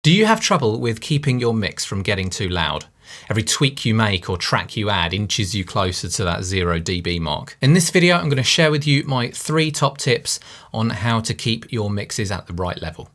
Do you have trouble with keeping your mix from getting too loud? Every tweak you make or track you add inches you closer to that 0 dB mark. In this video, I'm going to share with you my 3 top tips on how to keep your mixes at the right level.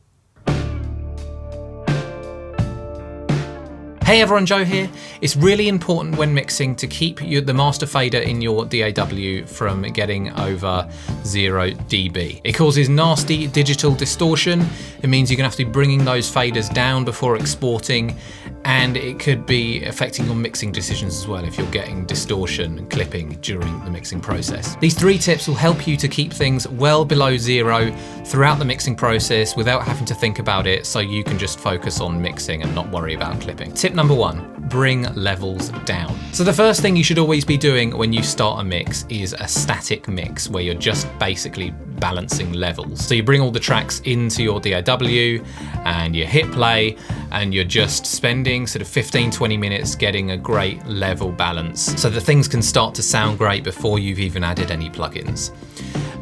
Hey everyone, Joe here. It's really important when mixing to keep the master fader in your DAW from getting over 0 dB. It causes nasty digital distortion. It means you're gonna have to be bringing those faders down before exporting, and it could be affecting your mixing decisions as well if you're getting distortion and clipping during the mixing process. These 3 tips will help you to keep things well below 0 throughout the mixing process without having to think about it, so you can just focus on mixing and not worry about clipping. Tip number 1, bring levels down. So the first thing you should always be doing when you start a mix is a static mix where you're just basically balancing levels. So you bring all the tracks into your DAW and you hit play and you're just spending sort of 15-20 minutes getting a great level balance so that things can start to sound great before you've even added any plugins.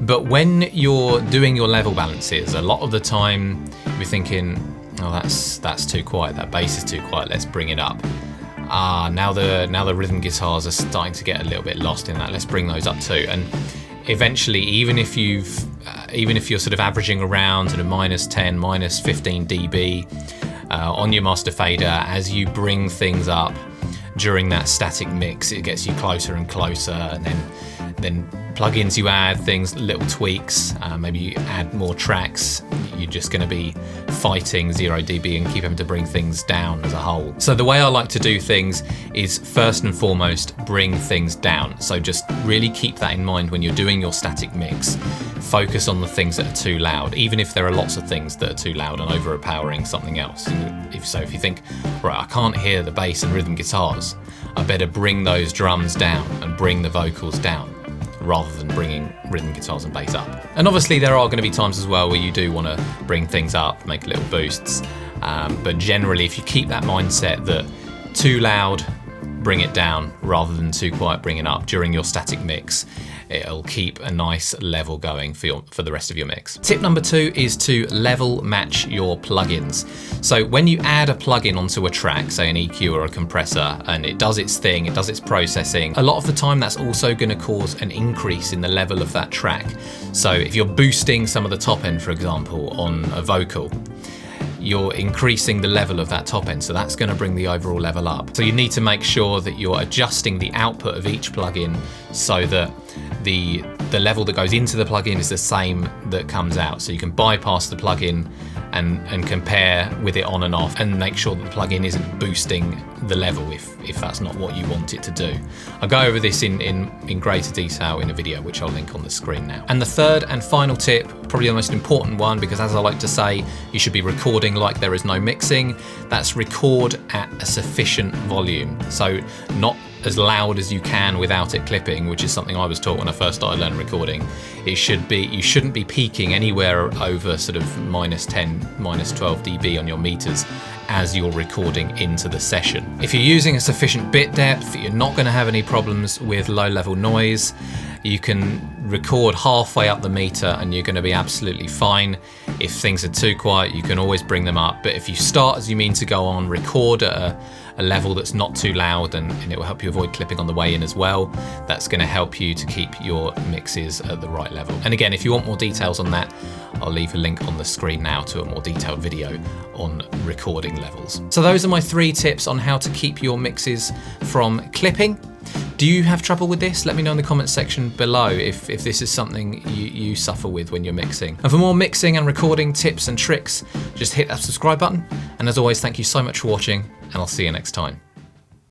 But when you're doing your level balances, a lot of the time you're thinking, oh, that's too quiet, that bass is too quiet, let's bring it up. Now the rhythm guitars are starting to get a little bit lost in that, let's bring those up too. And eventually, even if you're sort of averaging around sort of -10, -15 dB on your master fader, as you bring things up during that static mix, it gets you closer and closer, and then plugins you add, things, little tweaks, maybe you add more tracks, you're just going to be fighting 0 dB and keep having to bring things down as a whole. So the way I like to do things is first and foremost bring things down. So just really keep that in mind when you're doing your static mix. Focus on the things that are too loud, even if there are lots of things that are too loud and overpowering something else. If you think, right, I can't hear the bass and rhythm guitars, I better bring those drums down and bring the vocals down, rather than bringing rhythm guitars and bass up. And obviously there are going to be times as well where you do want to bring things up, make little boosts, but generally if you keep that mindset that too loud, bring it down, rather than too quiet, bring it up during your static mix, it'll keep a nice level going for the rest of your mix. Tip number 2 is to level match your plugins. So when you add a plugin onto a track, say an EQ or a compressor, and it does its thing, it does its processing, a lot of the time that's also going to cause an increase in the level of that track. So if you're boosting some of the top end, for example, on a vocal, you're increasing the level of that top end, so that's going to bring the overall level up. So you need to make sure that you're adjusting the output of each plugin so that the level that goes into the plugin is the same that comes out. So you can bypass the plugin and compare with it on and off, and make sure that the plugin isn't boosting the level if that's not what you want it to do. I'll go over this in greater detail in a video which I'll link on the screen now. And the third and final tip, probably the most important one, because as I like to say, you should be recording like there is no mixing. That's record at a sufficient volume. So not as loud as you can without it clipping, which is something I was taught when I first started learning recording. You shouldn't be peaking anywhere over sort of -10, -12 dB on your meters as you're recording into the session. If you're using a sufficient bit depth, you're not going to have any problems with low level noise. You can record halfway up the meter and you're going to be absolutely fine. If things are too quiet, you can always bring them up. But if you start as you mean to go on, record at a level that's not too loud, and it will help you avoid clipping on the way in as well. That's going to help you to keep your mixes at the right level. And again, if you want more details on that, I'll leave a link on the screen now to a more detailed video on recording levels. So those are my 3 tips on how to keep your mixes from clipping. Do you have trouble with this? Let me know in the comments section below if this is something you suffer with when you're mixing. And for more mixing and recording tips and tricks, just hit that subscribe button. And as always, thank you so much for watching, and I'll see you next time.